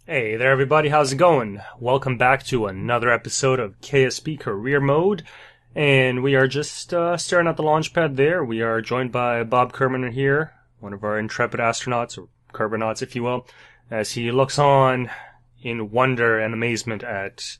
Hey there everybody, how's it going? Welcome back to another episode of KSP Career Mode, and we are just staring at the launch pad there. We are joined by Bob Kerman here, one of our intrepid astronauts, or Kerbonauts if you will, as he looks on in wonder and amazement at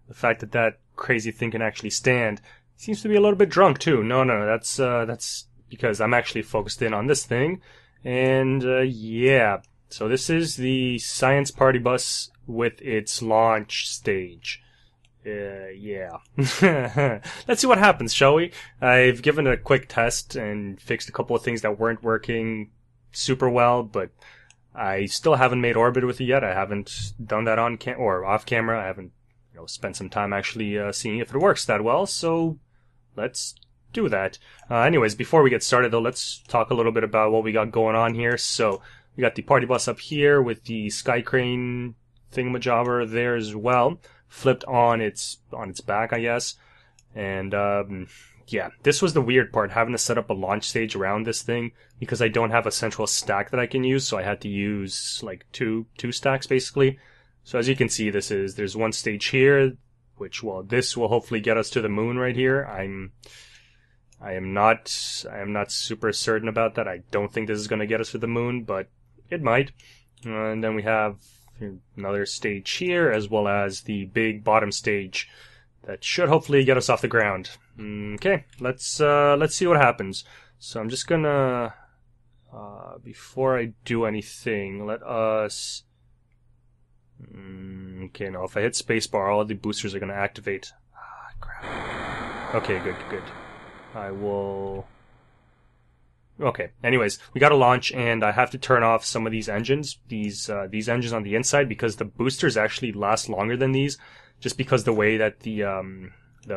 the fact that that crazy thing can actually stand. He seems to be a little bit drunk too. No, that's because I'm actually focused in on this thing, and yeah. So this is the science party bus with its launch stage. Yeah. Let's see what happens, shall we? I've given it a quick test and fixed a couple of things that weren't working super well, but I still haven't made orbit with it yet. I haven't done that on or off camera. I haven't, spent some time actually seeing if it works that well. So let's do that. Anyways, before we get started though, let's talk a little bit about what we got going on here. So we got the party bus up here with the sky crane thingamajobber there as well, flipped on its back, I guess. And yeah, this was the weird part, having to set up a launch stage around this thing because I don't have a central stack that I can use, so I had to use like two stacks basically. So as you can see, there's one stage here, which this will hopefully get us to the moon right here. I am not super certain about that. I don't think this is going to get us to the moon, but it might. And then we have another stage here, as well as the big bottom stage that should hopefully get us off the ground. Okay, let's see what happens. So I'm just gonna, before I do anything, let us. Okay, no, if I hit spacebar, all of the boosters are gonna activate. Ah, crap. Okay, good. I will. Okay, anyways, we got to launch, and I have to turn off some of these engines, these engines on the inside, because the boosters actually last longer than these, just because the way that the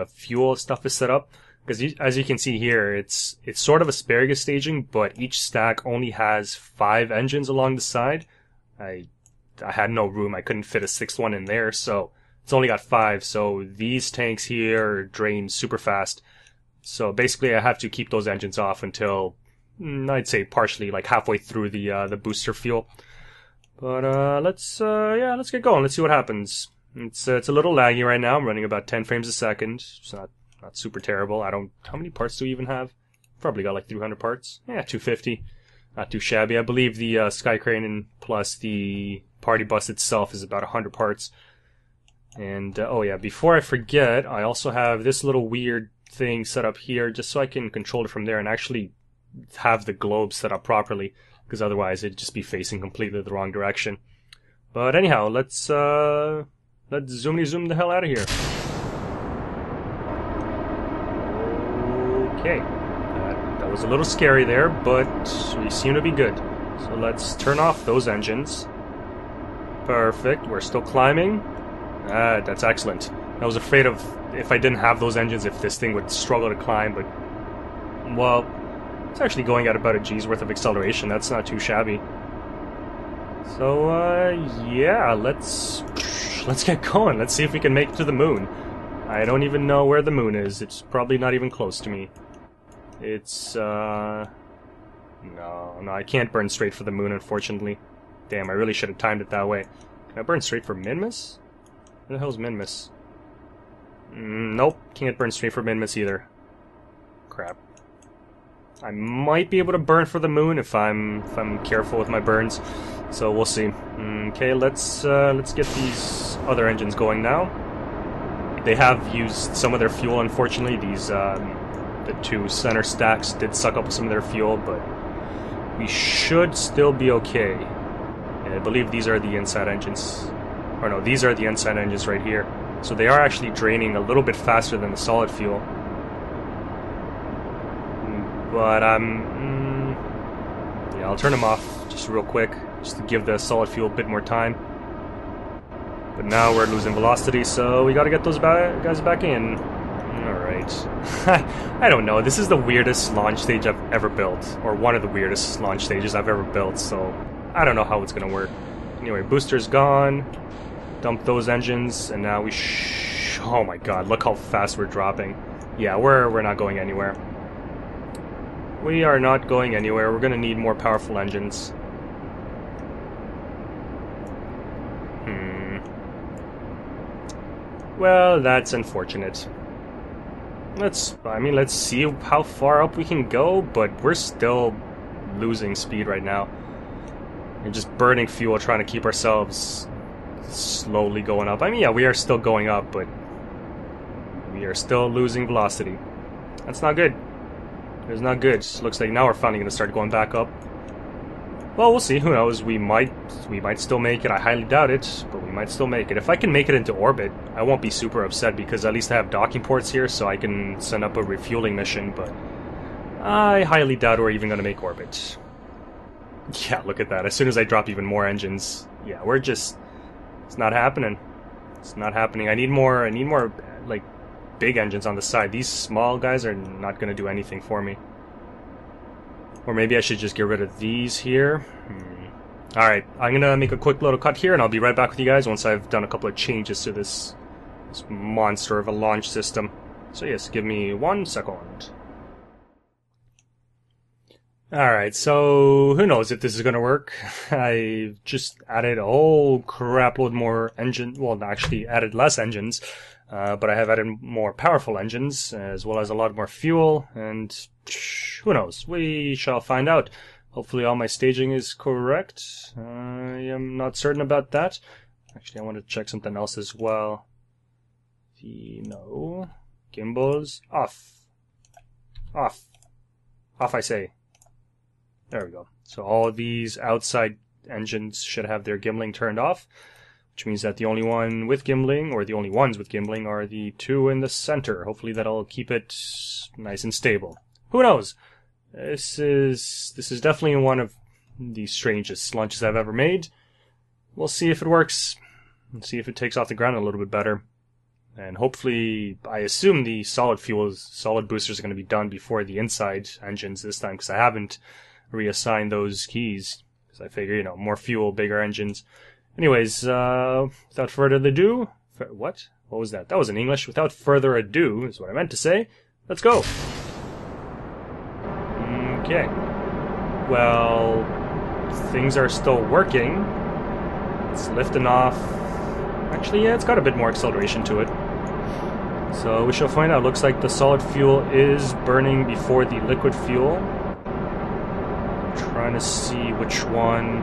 fuel stuff is set up. Because as you can see here, it's sort of asparagus staging, but each stack only has 5 engines along the side. I had no room, I couldn't fit a 6th one in there, so it's only got 5, so these tanks here drain super fast. So basically I have to keep those engines off until I'd say partially, like halfway through the booster fuel. But let's get going. Let's see what happens. It's a little laggy right now. I'm running about 10 frames a second. It's not super terrible. How many parts do we even have? Probably got like 300 parts. Yeah, 250. Not too shabby. I believe the sky crane and plus the party bus itself is about 100 parts. And oh yeah, before I forget, I also have this little weird thing set up here just so I can control it from there and actually have the globe set up properly, because otherwise it'd just be facing completely the wrong direction. But anyhow, let's zoom the hell out of here. Okay, that was a little scary there, but we seem to be good. So let's turn off those engines. Perfect, we're still climbing. That's excellent. I was afraid of, if I didn't have those engines, if this thing would struggle to climb, but well, it's actually going at about a G's worth of acceleration. That's not too shabby. So, yeah, let's get going. Let's see if we can make it to the moon. I don't even know where the moon is. It's probably not even close to me. It's, no, I can't burn straight for the moon, unfortunately. Damn, I really should have timed it that way. Can I burn straight for Minmus? Where the hell's Minmus? Nope, can't burn straight for Minmus either. Crap. I might be able to burn for the moon if I'm careful with my burns, so we'll see. Okay, let's get these other engines going now. They have used some of their fuel, unfortunately. These the 2 center stacks did suck up some of their fuel, but we should still be okay. And I believe these are the inside engines, or no, these are the inside engines right here. So they are actually draining a little bit faster than the solid fuel. But yeah, I'll turn them off just real quick, just to give the solid fuel a bit more time. But now we're losing velocity, so we gotta get those guys back in. Alright. I don't know, this is the weirdest launch stage I've ever built, or one of the weirdest launch stages I've ever built, so I don't know how it's gonna work. Anyway, booster's gone, dump those engines, and now oh my god, look how fast we're dropping. Yeah, we're not going anywhere. We are not going anywhere. We're going to need more powerful engines. Well, that's unfortunate. Let's see how far up we can go, but we're still losing speed right now. We're just burning fuel trying to keep ourselves slowly going up. I mean, yeah, we are still going up, but we are still losing velocity. That's not good. It's not good. Looks like now we're finally going to start going back up. Well, we'll see. Who knows? We might still make it. I highly doubt it, but we might still make it. If I can make it into orbit, I won't be super upset because at least I have docking ports here, so I can send up a refueling mission, but I highly doubt we're even going to make orbit. Yeah, look at that. As soon as I drop even more engines, yeah, we're just... It's not happening. It's not happening. I need more, like, big engines on the side. These small guys are not going to do anything for me. Or maybe I should just get rid of these here. Alright, I'm going to make a quick little cut here, and I'll be right back with you guys once I've done a couple of changes to this monster of a launch system. So yes, give me 1 second. Alright, so who knows if this is going to work. I just added a whole crap load more engine, well, actually added less engines, but I have added more powerful engines, as well as a lot more fuel, and who knows, we shall find out. Hopefully all my staging is correct. I am not certain about that. Actually, I want to check something else as well. No, gimbals, off. Off. Off, I say. There we go. So all of these outside engines should have their gimbling turned off, which means that the only one with gimbling, or the only ones with gimbling, are the two in the center. Hopefully that'll keep it nice and stable. Who knows? This is definitely one of the strangest launches I've ever made. We'll see if it works. We'll see if it takes off the ground a little bit better. And hopefully, I assume the solid boosters are going to be done before the inside engines this time, because I haven't reassign those keys, because I figure, you know, more fuel, bigger engines. Anyways, without further ado... What? What was that? That was in English. Without further ado, is what I meant to say. Let's go! Okay. Well, things are still working. It's lifting off. Actually, yeah, it's got a bit more acceleration to it. So we shall find out. Looks like the solid fuel is burning before the liquid fuel. Trying to see which one.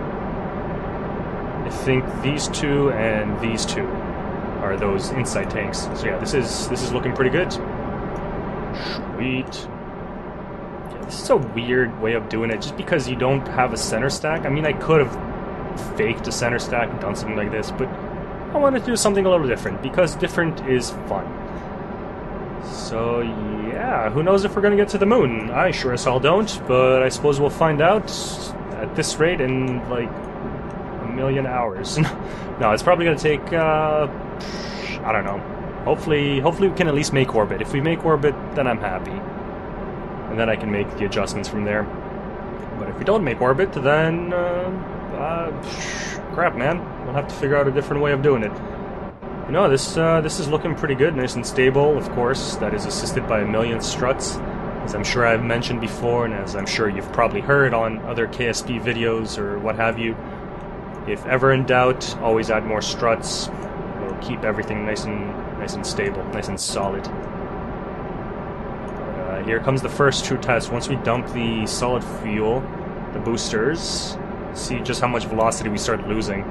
I think these two and these two are those inside tanks. So yeah, this is looking pretty good. Sweet. Yeah, this is a weird way of doing it, just because you don't have a center stack. I mean, I could have faked a center stack and done something like this, but I wanted to do something a little different, because different is fun. So yeah, who knows if we're gonna get to the moon? I sure as hell don't, but I suppose we'll find out at this rate in like a million hours. No, it's probably gonna take I don't know. Hopefully we can at least make orbit. If we make orbit, then I'm happy, and then I can make the adjustments from there. But if we don't make orbit, then crap, man. We'll have to figure out a different way of doing it. You know, this is looking pretty good, nice and stable, of course. That is assisted by a million struts, as I'm sure I've mentioned before, and as I'm sure you've probably heard on other KSP videos or what have you. If ever in doubt, always add more struts. It'll keep everything nice and stable, nice and solid. But, here comes the first true test. Once we dump the solid fuel, the boosters, see just how much velocity we start losing.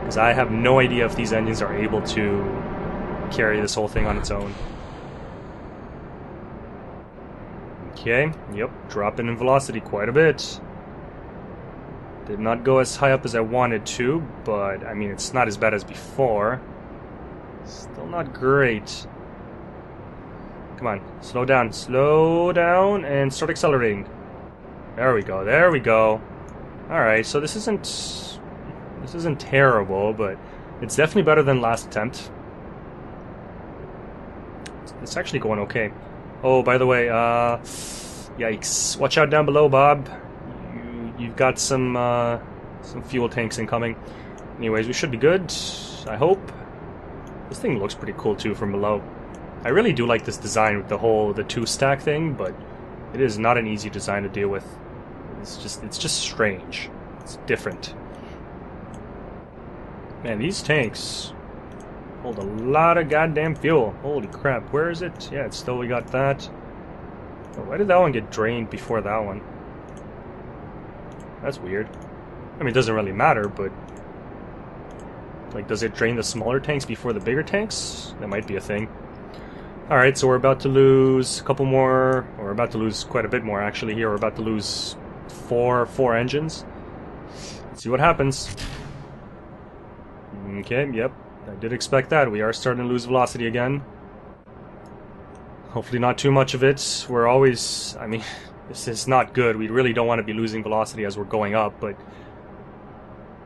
Because I have no idea if these engines are able to carry this whole thing on its own. Okay, yep, dropping in velocity quite a bit. Did not go as high up as I wanted to, but I mean, it's not as bad as before. Still not great. Come on, slow down, and start accelerating. There we go. Alright, so this isn't terrible, but it's definitely better than last attempt. It's actually going okay. Oh, by the way, yikes. Watch out down below, Bob. You've got some fuel tanks incoming. Anyways, we should be good, I hope. This thing looks pretty cool too from below. I really do like this design with the two-stack thing, but it is not an easy design to deal with. It's just strange. It's different. Man, these tanks... Hold a lot of goddamn fuel. Holy crap, where is it? Yeah, it's still, we got that. Oh, why did that one get drained before that one? That's weird. I mean, it doesn't really matter, but... like, does it drain the smaller tanks before the bigger tanks? That might be a thing. Alright, so we're about to lose a couple more... or we're about to lose quite a bit more, actually, here. We're about to lose four engines. Let's see what happens. Okay, yep. I did expect that. We are starting to lose velocity again. Hopefully not too much of it. We're always... I mean, this is not good. We really don't want to be losing velocity as we're going up, but...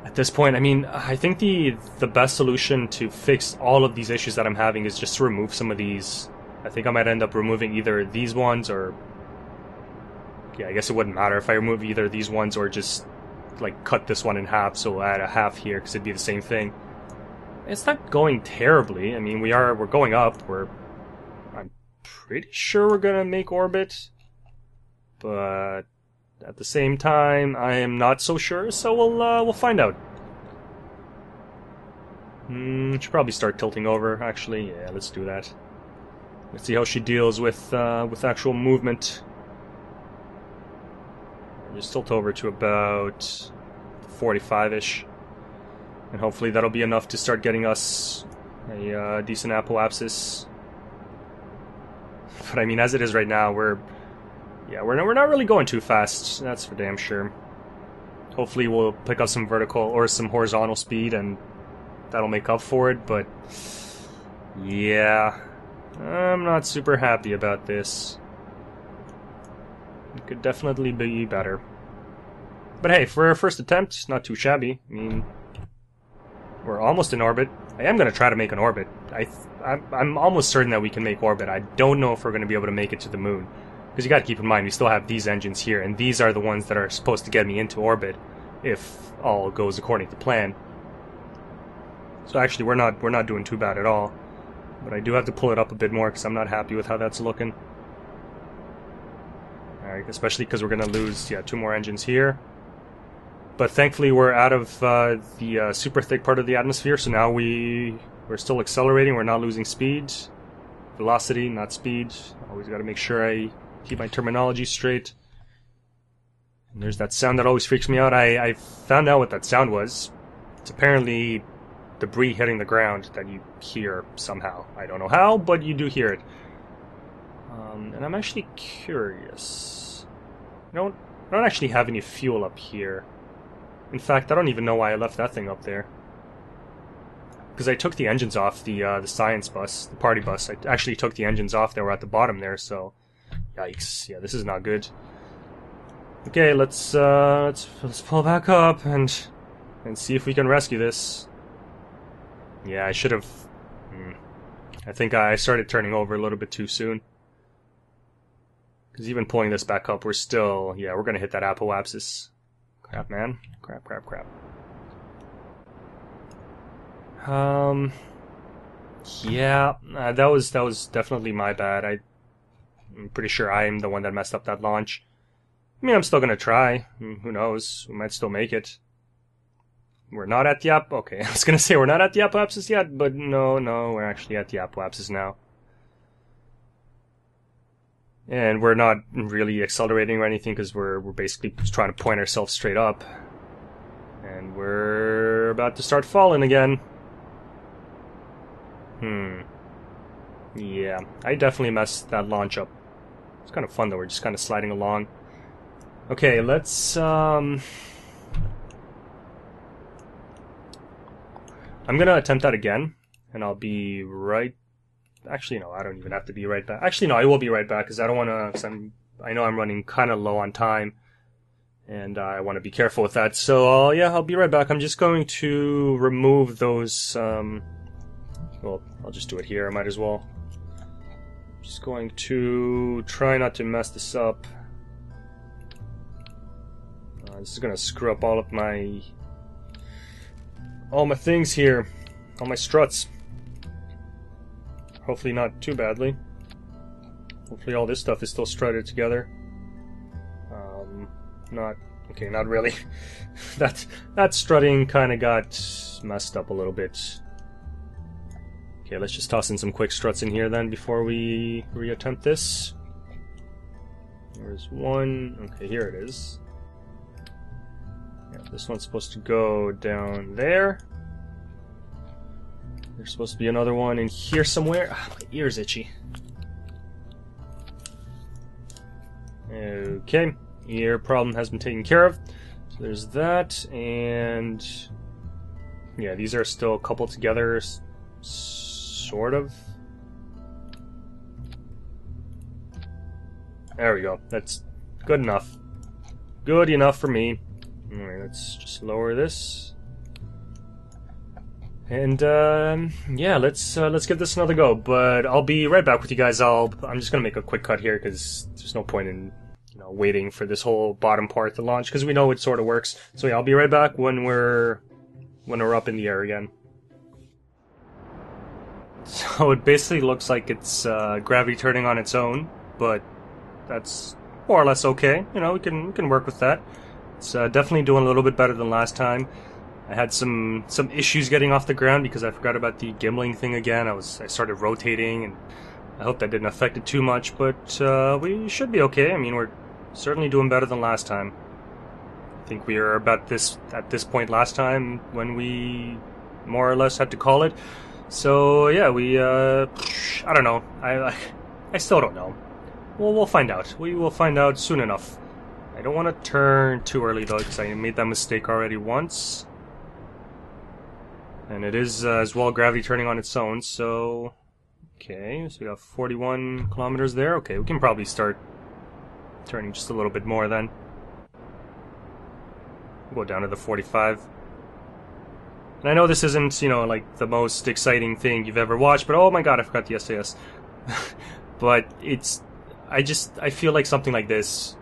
at this point, I mean, I think the best solution to fix all of these issues that I'm having is just to remove some of these. I think I might end up removing either these ones or... yeah, I guess it wouldn't matter if I remove either these ones or just, like, cut this one in half, so we'll add a half here, because it'd be the same thing. It's not going terribly. I mean, we're going up. I'm pretty sure we're gonna make orbit. But... at the same time, I am not so sure, so we'll find out. Should probably start tilting over, actually. Yeah, let's do that. Let's see how she deals with actual movement. Just tilt over to about 45-ish. And hopefully that'll be enough to start getting us a decent apoapsis. But I mean, as it is right now, we're not really going too fast, that's for damn sure. Hopefully we'll pick up some vertical or some horizontal speed and that'll make up for it, but yeah, I'm not super happy about this. It could definitely be better. But hey, for our first attempt, not too shabby. I mean, we're almost in orbit. I am going to try to make an orbit. I'm almost certain that we can make orbit. I don't know if we're going to be able to make it to the moon. Because you got to keep in mind, we still have these engines here, and these are the ones that are supposed to get me into orbit, if all goes according to plan. So actually, we're not doing too bad at all. But I do have to pull it up a bit more, because I'm not happy with how that's looking. Alright, especially because we're going to lose, yeah, 2 more engines here. But thankfully, we're out of the super thick part of the atmosphere, so now we're still accelerating, we're not losing speed. Velocity, not speed. Always got to make sure I keep my terminology straight. And there's that sound that always freaks me out. I found out what that sound was. It's apparently debris hitting the ground that you hear somehow. I don't know how, but you do hear it. And I'm actually curious. I don't actually have any fuel up here. In fact, I don't even know why I left that thing up there. Because I took the engines off the science bus, the party bus. I actually took the engines off that were at the bottom there, so... yikes. Yeah, this is not good. Okay, let's pull back up and see if we can rescue this. Yeah, I should have... I think I started turning over a little bit too soon. Because even pulling this back up, we're still... yeah, we're going to hit that apoapsis. Crap, man. Crap. Yeah, that was definitely my bad. I'm pretty sure I'm the one that messed up that launch. I mean, I'm still gonna try. Who knows? We might still make it. We're not at the okay, I was gonna say we're not at the apoapsis yet, but no, we're actually at the apoapsis now. And we're not really accelerating or anything because we're basically trying to point ourselves straight up. And we're about to start falling again. Yeah, I definitely messed that launch up. It's kind of fun though, we're just kind of sliding along. Okay, let's I'm gonna attempt that again, and I'll be right... actually, no, I don't even have to be right back. Actually, no, I will be right back, because I don't want to... because I know I'm running kind of low on time, and I want to be careful with that. So, yeah, I'll be right back. I'm just going to remove those... well, I'll just do it here, I might as well. Just going to try not to mess this up. This is going to screw up all of my... all my things here. All my struts. Hopefully not too badly. Hopefully all this stuff is still strutted together. Okay, not really. that strutting kind of got messed up a little bit. Okay, let's just toss in some quick struts in here then before we reattempt this. There's one. Okay, here it is. Yeah, this one's supposed to go down there. There's supposed to be another one in here somewhere. Ah, my ear's itchy. Okay, ear problem has been taken care of. So there's that, and yeah, these are still coupled together, sort of. There we go. That's good enough. Good enough for me. Alright, let's just lower this. And yeah, let's give this another go. But I'll be right back with you guys. I'm just gonna make a quick cut here because there's no point in waiting for this whole bottom part to launch because we know it sort of works. So yeah, I'll be right back when we're up in the air again. So it basically looks like it's gravity turning on its own, but that's more or less okay. You know, we can work with that. It's definitely doing a little bit better than last time. I had some issues getting off the ground because I forgot about the gimbling thing again. I started rotating, and I hope that didn't affect it too much, but we should be okay. I mean, we're certainly doing better than last time. I think we were at this point last time when we more or less had to call it. So yeah, I don't know. I still don't know. Well, we'll find out. We will find out soon enough. I don't want to turn too early though, because I made that mistake already once. And it is as well gravity turning on its own, so... Okay, so we got 41 kilometers there. Okay, we can probably start turning just a little bit more then. We'll go down to the 45. And I know this isn't, like the most exciting thing you've ever watched, but oh my god, I forgot the SAS. But it's... I feel like something like this,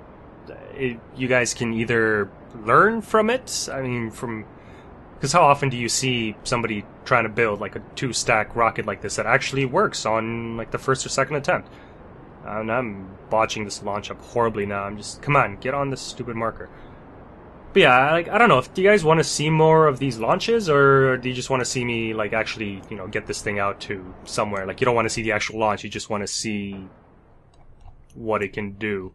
you guys can either learn from it, I mean, because how often do you see somebody trying to build like a 2-stack rocket like this that actually works on like the first or second attempt? And I'm botching this launch up horribly now. I'm just, come on, get on this stupid marker. But yeah, I don't know, do you guys want to see more of these launches, or do you just want to see me like actually, get this thing out to somewhere? Like, you don't want to see the actual launch, you just want to see what it can do.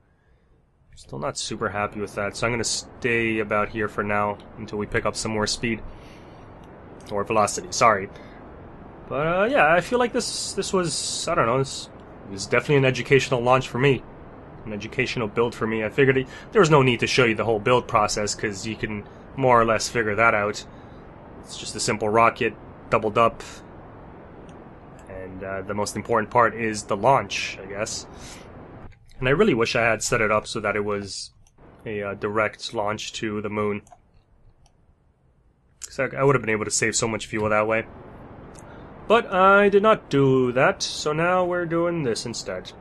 Still not super happy with that, so I'm going to stay about here for now until we pick up some more speed. Or velocity, sorry. But yeah, I feel like this was, I don't know, this was definitely an educational launch for me. An educational build for me. I figured there was no need to show you the whole build process, because you can more or less figure that out. It's just a simple rocket, doubled up. And the most important part is the launch, I guess. And I really wish I had set it up so that it was a direct launch to the moon. So I would have been able to save so much fuel that way. But I did not do that, so now we're doing this instead.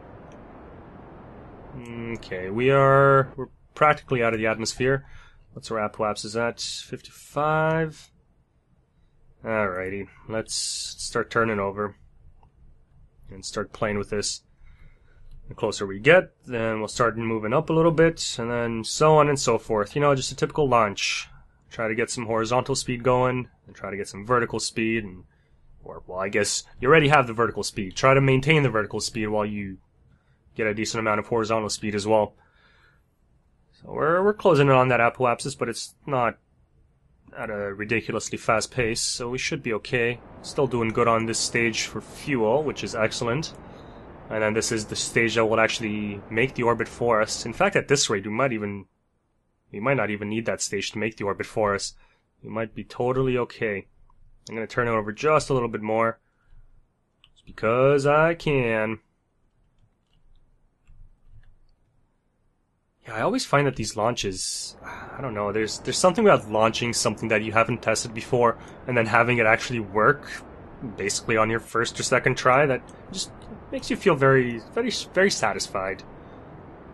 Okay, we're practically out of the atmosphere. What's our apoapsis is at? 55. Alrighty, let's start turning over and start playing with this. The closer we get, then we'll start moving up a little bit, and then so on and so forth. Just a typical launch. Try to get some horizontal speed going, and try to get some vertical speed, well, I guess you already have the vertical speed. Try to maintain the vertical speed while you get a decent amount of horizontal speed as well. So we're closing in on that apoapsis, but it's not at a ridiculously fast pace, so we should be okay. Still doing good on this stage for fuel, which is excellent. And then this is the stage that will actually make the orbit for us. In fact, at this rate, we might not even need that stage to make the orbit for us. We might be totally okay. I'm going to turn it over just a little bit more, just because I can. Yeah, I always find that these launches, I don't know, there's something about launching something that you haven't tested before, and then having it actually work, basically on your first or second try, that just makes you feel very, very, very satisfied.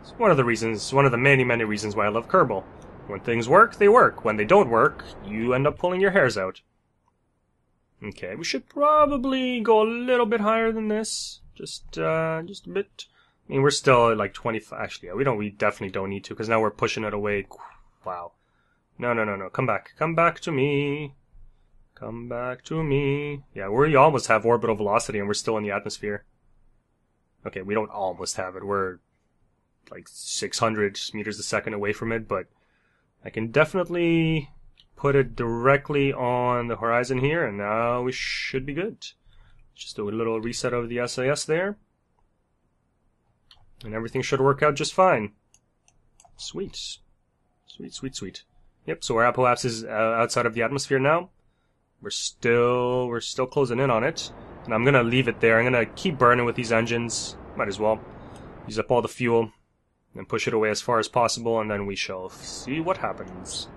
It's one of the many, many reasons why I love Kerbal. When things work, they work. When they don't work, you end up pulling your hairs out. Okay, we should probably go a little bit higher than this. Just a bit. I mean, we're still at like 25. Actually, yeah, we definitely don't need to, because now we're pushing it away. Wow. No. Come back. Come back to me. Come back to me. Yeah, we almost have orbital velocity and we're still in the atmosphere. Okay, we don't almost have it. We're like 600 meters a second away from it, but I can definitely put it directly on the horizon here, and now we should be good. Just do a little reset of the SAS there, and everything should work out just fine. Sweet. Sweet, sweet, sweet. Yep, so our apoapsis is outside of the atmosphere now. We're still closing in on it, and I'm gonna leave it there. I'm gonna keep burning with these engines. Might as well use up all the fuel and push it away as far as possible, and then we shall see what happens.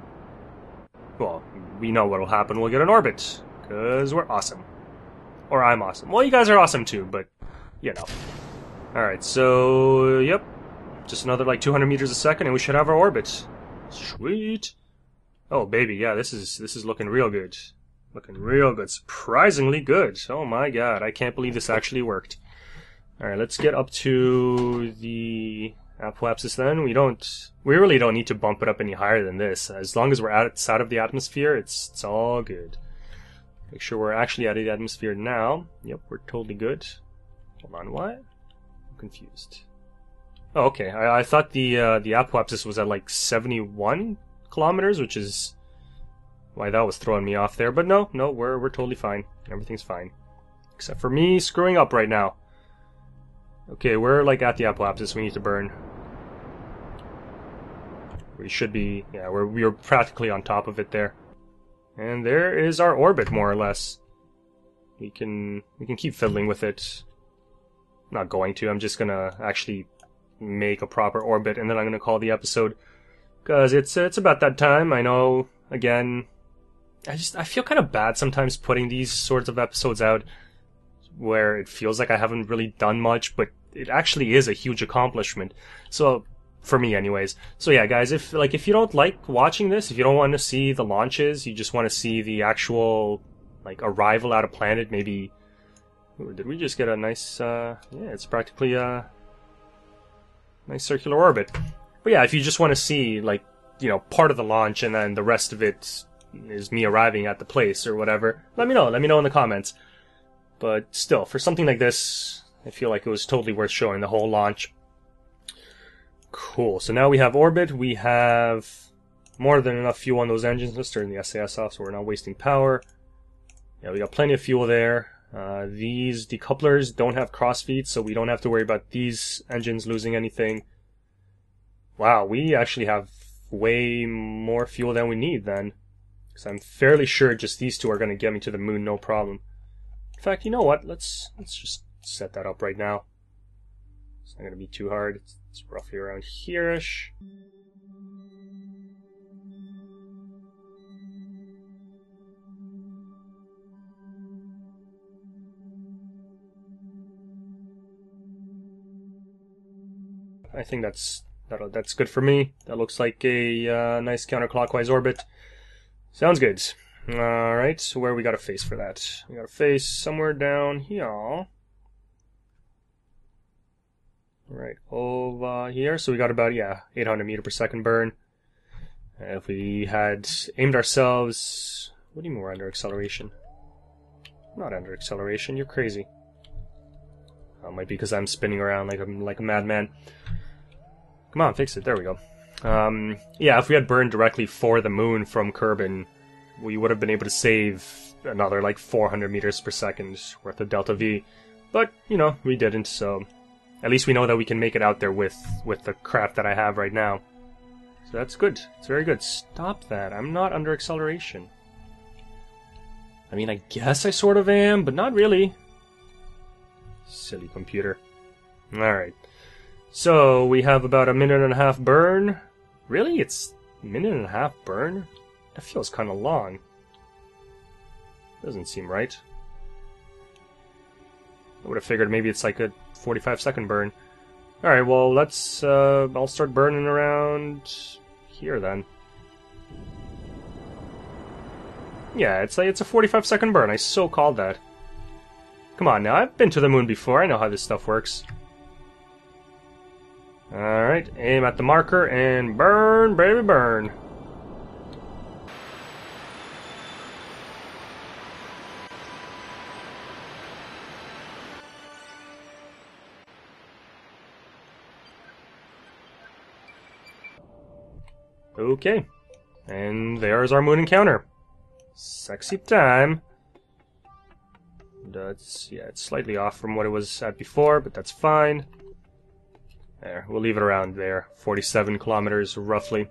Well, we know what'll happen. We'll get an orbit, because we're awesome. Or I'm awesome. Well, you guys are awesome too, but, you know. Alright, so, yep. Just another, like, 200 meters a second, and we should have our orbit. Sweet. Oh, baby, yeah, this is looking real good. Looking real good. Surprisingly good. Oh my god, I can't believe this actually worked. Alright, let's get up to the apoapsis then. We really don't need to bump it up any higher than this. As long as we're outside of the atmosphere, it's all good. Make sure we're actually out of the atmosphere now. Yep, we're totally good. Hold on, what? I'm confused. Oh, okay. I thought the apoapsis was at like 71 kilometers, which is why that was throwing me off there. But no, we're totally fine. Everything's fine. Except for me screwing up right now. Okay, we're like at the apoapsis. We need to burn. We should be, yeah, we're practically on top of it there. And there is our orbit, more or less. We can keep fiddling with it. I'm not going to. I'm just gonna actually make a proper orbit, and then I'm gonna call the episode, because it's about that time. I know. Again, I feel kind of bad sometimes putting these sorts of episodes out where it feels like I haven't really done much, but it actually is a huge accomplishment. So, for me anyways. So yeah, guys, if you don't like watching this, if you don't want to see the launches, you just want to see the actual, like, arrival at a planet, maybe... Ooh, did we just get a nice, yeah, it's practically a nice circular orbit. But yeah, if you just want to see, like, you know, part of the launch and then the rest of it is me arriving at the place or whatever, let me know in the comments. But still, for something like this, I feel like it was totally worth showing the whole launch. Cool, so now we have orbit, we have more than enough fuel on those engines. Let's turn the SAS off so we're not wasting power. Yeah, we got plenty of fuel there. These decouplers don't have crossfeed, so we don't have to worry about these engines losing anything. Wow, we actually have way more fuel than we need then. Because I'm fairly sure just these two are going to get me to the moon, no problem. In fact, you know what? Let's just set that up right now. It's not going to be too hard. It's roughly around here-ish. I think that's good for me. That looks like a nice counterclockwise orbit. Sounds good. Alright, so where we got a face for that? We got a face somewhere down here. Right over here. So we got about, yeah, 800 meter per second burn. If we had aimed ourselves... What do you mean we're under acceleration? I'm not under acceleration, you're crazy. Oh, it might be because I'm spinning around like a madman. Come on, fix it. There we go. Yeah, if we had burned directly for the moon from Kerbin, we would have been able to save another like 400 meters per second worth of delta V. But, you know, we didn't, so at least we know that we can make it out there with the craft that I have right now. So that's good. It's very good. Stop that. I'm not under acceleration. I mean, I guess I sort of am, but not really. Silly computer. Alright. So, we have about a minute and a half burn. Really? It's a minute and a half burn? That feels kind of long. Doesn't seem right. I would have figured maybe it's like a 45-second burn. Alright, well, let's, I'll start burning around here then. Yeah, it's a 45-second burn. I so called that. Come on now, I've been to the moon before. I know how this stuff works. Alright, aim at the marker and burn, baby, burn. Okay. And there's our moon encounter. Sexy time. Yeah, it's slightly off from what it was at before, but that's fine. There, we'll leave it around there. 47 kilometers, roughly.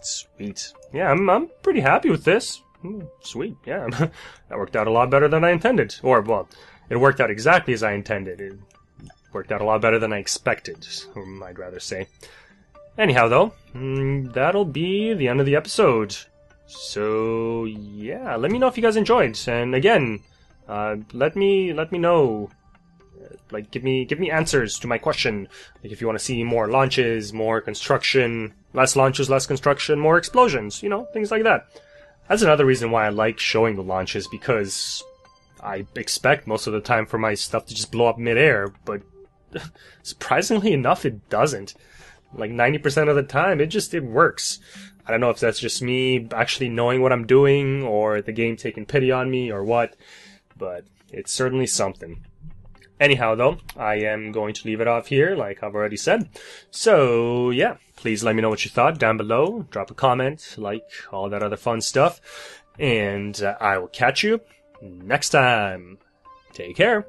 Sweet. Yeah, I'm pretty happy with this. Sweet, yeah. That worked out a lot better than I intended. Or, well, it worked out exactly as I intended. It worked out a lot better than I expected, I'd rather say. Anyhow, though, that'll be the end of the episode. So, yeah, let me know if you guys enjoyed. And again, let me know. Like, give me answers to my question. Like, if you want to see more launches, more construction, less launches, less construction, more explosions, you know, things like that. That's another reason why I like showing the launches, because I expect most of the time for my stuff to just blow up midair, but surprisingly enough, it doesn't. Like 90% of the time, it works. I don't know if that's just me actually knowing what I'm doing, or the game taking pity on me, or what, but it's certainly something. Anyhow, though, I am going to leave it off here, like I've already said. So, yeah, please let me know what you thought down below. Drop a comment, like, all that other fun stuff. And I will catch you next time. Take care.